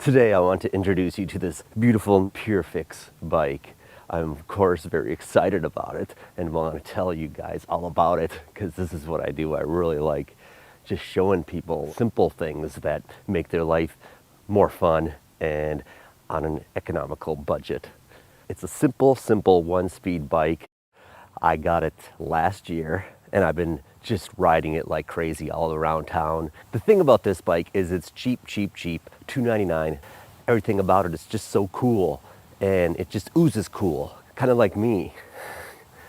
Today I want to introduce you to this beautiful PureFix bike. I'm of course very excited about it and want to tell you guys all about it because this is what I do. I really like just showing people simple things that make their life more fun and on an economical budget. It's a simple one-speed bike. I got it last year and I've been just riding it like crazy all around town. The thing about this bike is it's cheap, $299. Everything about it is just so cool and it just oozes cool, kind of like me.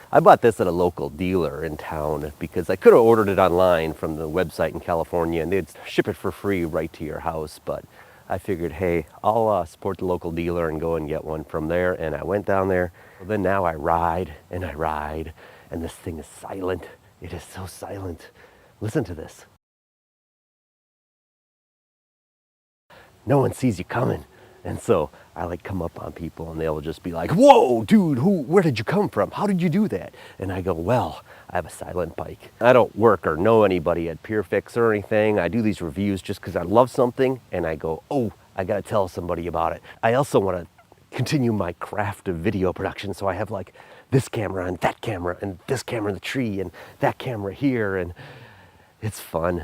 I bought this at a local dealer in town because I could have ordered it online from the website in California and they'd ship it for free right to your house, but I figured, hey, I'll support the local dealer and go and get one from there, and I went down there. Well, then now I ride, and this thing is silent. It is so silent. Listen to this. No one sees you coming. And so I like come up on people and they'll just be like, whoa, dude, where did you come from? How did you do that? And I go, well, I have a silent bike. I don't work or know anybody at PureFix or anything. I do these reviews just because I love something and I go, oh, I got to tell somebody about it. I also want to continue my craft of video production. So I have like this camera and this camera in the tree and that camera here, and it's fun.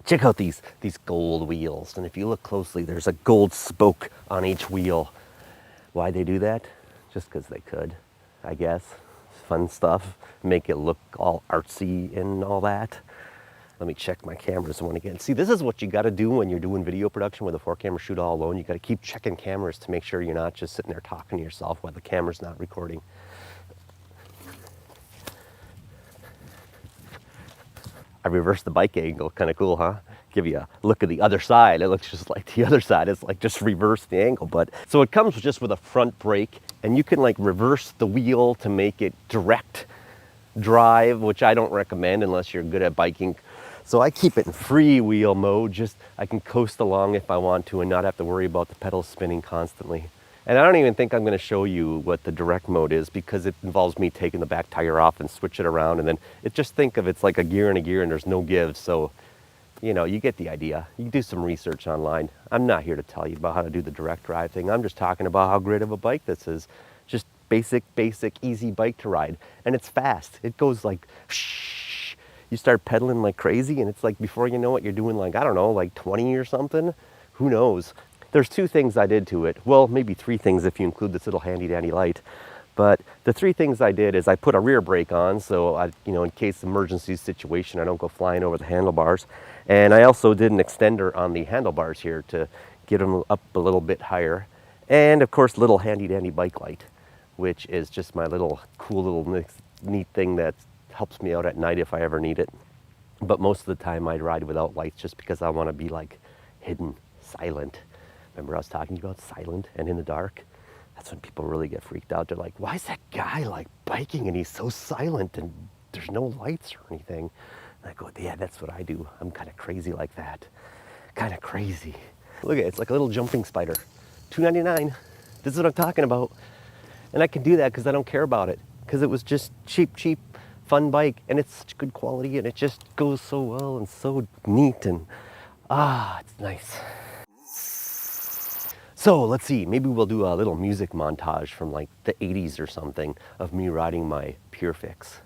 Check out these gold wheels, and if you look closely, there's a gold spoke on each wheel. Why they do that? Just because they could, I guess. Fun stuff, make it look all artsy and all that. Let me check my cameras one again. See, this is what you got to do when you're doing video production with a 4-camera shoot all alone. You got to keep checking cameras to make sure you're not just sitting there talking to yourself while the camera's not recording. I reversed the bike angle, kind of cool, huh? Give you a look at the other side. It looks just like the other side. It's like just reverse the angle. But so it comes just with a front brake, and you can like reverse the wheel to make it direct drive, which I don't recommend unless you're good at biking. So I keep it in freewheel mode, just I can coast along if I want to and not have to worry about the pedals spinning constantly. And I don't even think I'm going to show you what the direct mode is because it involves me taking the back tire off and switch it around, and then think of it's like a gear and there's no give. So, you know, you get the idea. You can do some research online. I'm not here to tell you about how to do the direct drive thing. I'm just talking about how great of a bike this is. Just basic, easy bike to ride. And it's fast. It goes like, shh. You start pedaling like crazy, and it's like before you know it, you're doing like, I don't know, like 20 or something. Who knows? There's 2 things I did to it. Well, maybe 3 things if you include this little handy dandy light. But the 3 things I did is I put a rear brake on, so I, in case emergency situation, I don't go flying over the handlebars. And I also did an extender on the handlebars here to get them up a little bit higher. And of course, little handy dandy bike light, which is just my little cool little neat thing that helps me out at night if I ever need it. But most of the time I ride without lights just because I want to be like hidden, silent. Remember I was talking to you about silent and in the dark? That's when people really get freaked out. They're like, why is that guy like biking and he's so silent and there's no lights or anything? And I go, yeah, that's what I do. I'm kind of crazy like that. Kind of crazy. Look at it, it's like a little jumping spider. $299. This is what I'm talking about. And I can do that because I don't care about it. Because it was just cheap, fun bike. And it's such good quality and it just goes so well and so neat and it's nice. So let's see, maybe we'll do a little music montage from like the 80s or something of me riding my PureFix.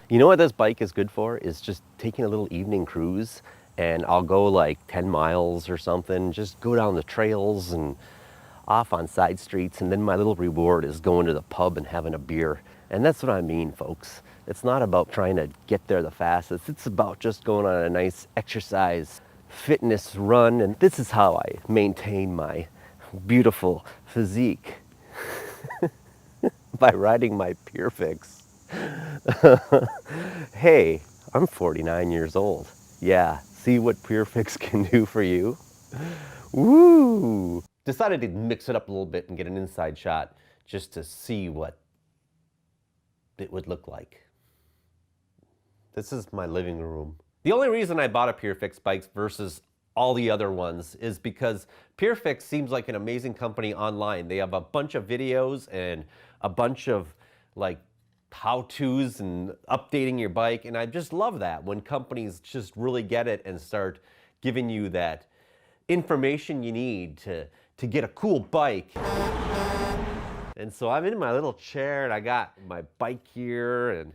You know what this bike is good for? Is just taking a little evening cruise, and I'll go like 10 miles or something, just go down the trails and off on side streets, and then my little reward is going to the pub and having a beer. And that's what I mean, folks. It's not about trying to get there the fastest. It's about just going on a nice exercise, fitness run, and this is how I maintain my beautiful physique by riding my PureFix. Hey, I'm 49 years old. Yeah, see what PureFix can do for you? Woo! Decided to mix it up a little bit and get an inside shot just to see what it would look like. This is my living room. The only reason I bought a PureFix bike versus all the other ones is because PureFix seems like an amazing company online. They have a bunch of videos and a bunch of like how-tos and updating your bike, and I just love that when companies just really get it and start giving you that information you need to get a cool bike. And so I'm in my little chair and I got my bike here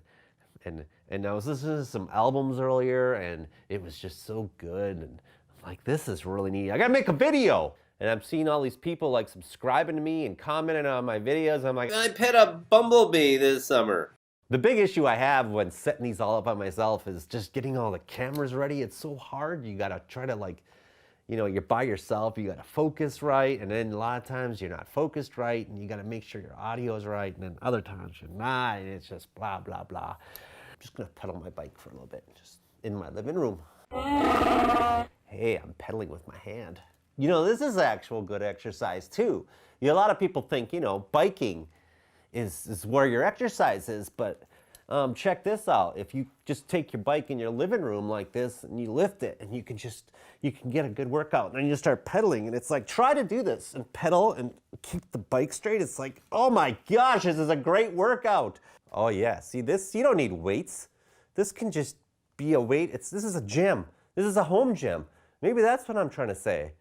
and I was listening to some albums earlier and it was just so good, and I'm like, this is really neat. I gotta make a video. And I'm seeing all these people like subscribing to me and commenting on my videos. I'm like, I pet a bumblebee this summer. The big issue I have when setting these all up by myself is just getting all the cameras ready. It's so hard. You gotta try to like, you know, you're by yourself, you gotta focus right, and then a lot of times you're not focused right, and you gotta make sure your audio is right, and then other times you're not, and it's just blah, blah, blah. I'm just gonna pedal my bike for a little bit, just in my living room. Hey, I'm pedaling with my hand. You know, this is actual good exercise too. You know, a lot of people think, you know, biking is where your exercise is, but check this out. If you just take your bike in your living room like this and you lift it and you can get a good workout, and then you start pedaling, and it's like, try to do this and pedal and keep the bike straight. It's like, oh my gosh, this is a great workout. Oh yeah, see this, you don't need weights. This can just be a weight. This is a gym. This is a home gym. Maybe that's what I'm trying to say.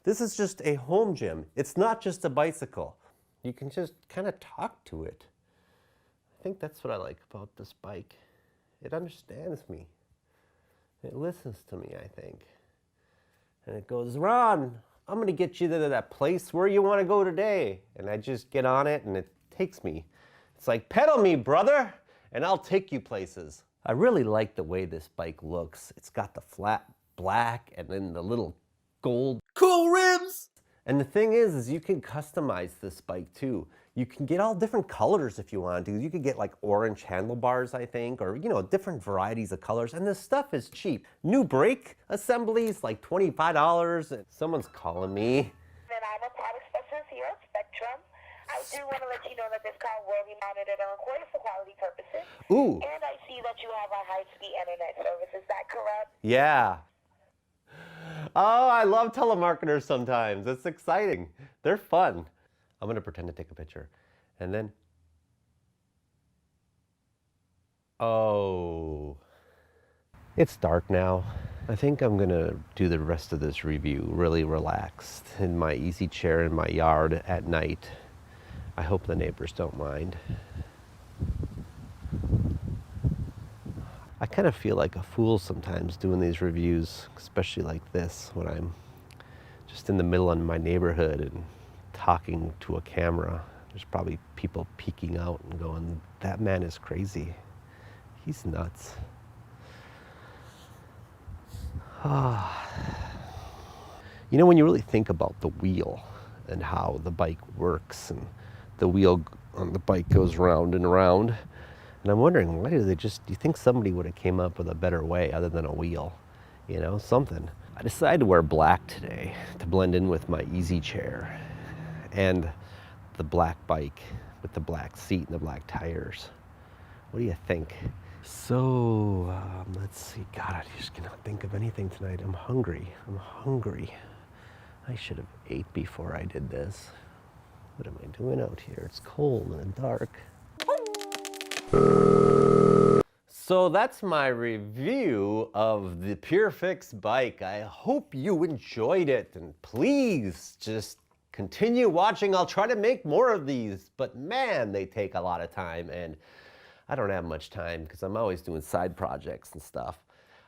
This is just a home gym. It's not just a bicycle. You can just kind of talk to it. I think that's what I like about this bike. It understands me. It listens to me, I think. And it goes, Ron, I'm gonna get you to that place where you wanna go today. And I just get on it and it takes me. It's like, pedal me, brother, and I'll take you places. I really like the way this bike looks. It's got the flat black and then the little gold cool rims. And the thing is you can customize this bike too. You can get all different colors if you want to. You could get like orange handlebars, I think, or, you know, different varieties of colors. And this stuff is cheap. New brake assemblies, like $25. And someone's calling me. And I'm a product specialist here at Spectrum. I do want to let you know that this car will be monitored and recorded for quality purposes. Ooh. And I see that you have a high-speed internet service. Is that correct? Yeah. Oh, I love telemarketers sometimes. It's exciting. They're fun. I'm going to pretend to take a picture. And then... Oh. It's dark now. I think I'm going to do the rest of this review really relaxed in my easy chair in my yard at night. I hope the neighbors don't mind. I kind of feel like a fool sometimes doing these reviews, especially like this, when I'm just in the middle of my neighborhood and talking to a camera. There's probably people peeking out and going, that man is crazy. He's nuts. You know, when you really think about the wheel and how the bike works, and the wheel on the bike goes round and round, and I'm wondering, why do you think somebody would have came up with a better way other than a wheel? You know, something. I decided to wear black today to blend in with my easy chair and the black bike with the black seat and the black tires. What do you think? So, let's see. God, I just cannot think of anything tonight. I'm hungry. I should have ate before I did this. What am I doing out here? It's cold and dark. So that's my review of the PureFix bike. I hope you enjoyed it, and please just continue watching. I'll try to make more of these, but man, they take a lot of time, and I don't have much time because I'm always doing side projects and stuff.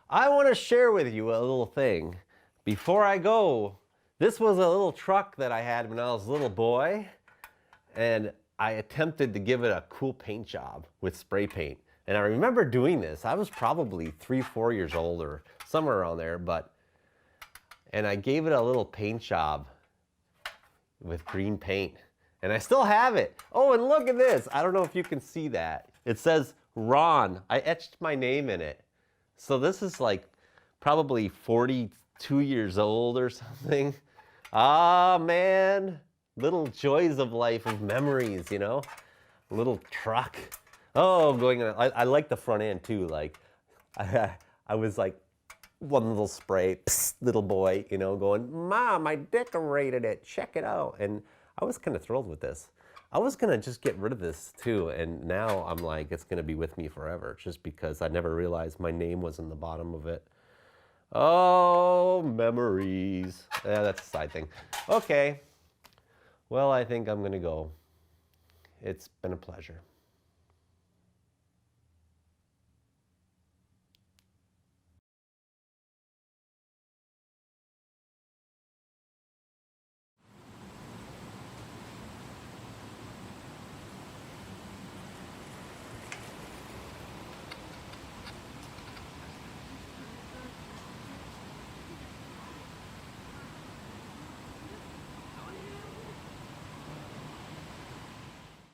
I want to share with you a little thing. Before I go, this was a little truck that I had when I was a little boy, and I attempted to give it a cool paint job with spray paint. And I remember doing this. I was probably 3-4 years old or somewhere around there, and I gave it a little paint job with green paint. And I still have it. Oh, and look at this. I don't know if you can see that. It says Ron. I etched my name in it. So this is like probably 42 years old or something. Ah, man. Little joys of life, of memories, you know? A little truck. Oh, going on. I like the front end too. Like, I was like one little spray, psst, little boy, you know, going, Mom, I decorated it, check it out. And I was kind of thrilled with this. I was gonna just get rid of this too, and now I'm like, it's gonna be with me forever, just because I never realized my name was in the bottom of it. Oh, memories. Yeah, that's a side thing. Okay, well, I think I'm gonna go. It's been a pleasure.